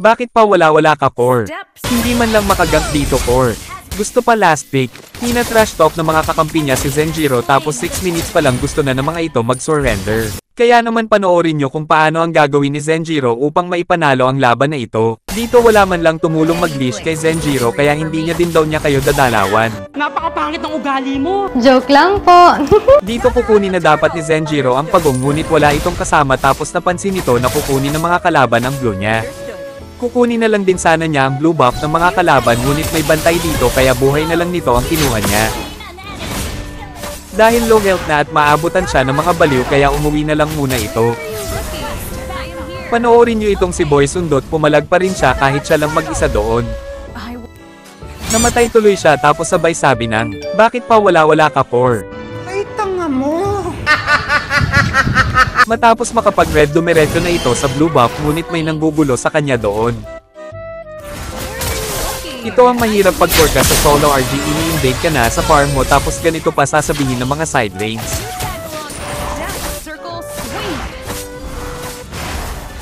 Bakit pa wala-wala ka, Core? Hindi man lang makagank dito, Core. Gusto pa last pick. Tina-trash talk ng mga kakampi niya si Zenjiro tapos 6 minutes pa lang gusto na ng mga ito mag-surrender. Kaya naman panoorin nyo kung paano ang gagawin ni Zenjiro upang maipanalo ang laban na ito. Dito wala man lang tumulong mag-leash kay Zenjiro kaya hindi niya din daw niya kayo dadalawan. Napakapangit ng ugali mo! Joke lang po. Dito kukunin na dapat ni Zenjiro ang pagong ngunit wala itong kasama tapos napansin nito na kukunin ng mga kalaban ang blue niya. Kukunin na lang din sana niya ang blue buff ng mga kalaban ngunit may bantay dito kaya buhay na lang nito ang kinuha niya. Dahil low health na at maabutan siya ng mga baliw kaya umuwi na lang muna ito. Panoorin niyo itong si Boy Sundot, pumalag pa rin siya kahit siya lang mag-isa doon. Namatay tuloy siya tapos sabay sabi ng, bakit pa wala-wala ka, Core? Ay, tanga mo! Matapos makapag-red dumiretso na ito sa blue buff ngunit may nanggugulo sa kanya doon. Ito ang mahirap pag-core ka sa solo RG, ini-invade ka na sa farm mo tapos ganito pa sasabihin ng mga side lanes.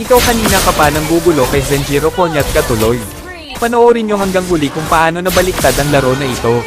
Ikaw kanina ka pa nanggugulo kay Zenjiro Konyat ka tuloy. Panoorin nyo hanggang huli kung paano nabaliktad ang laro na ito.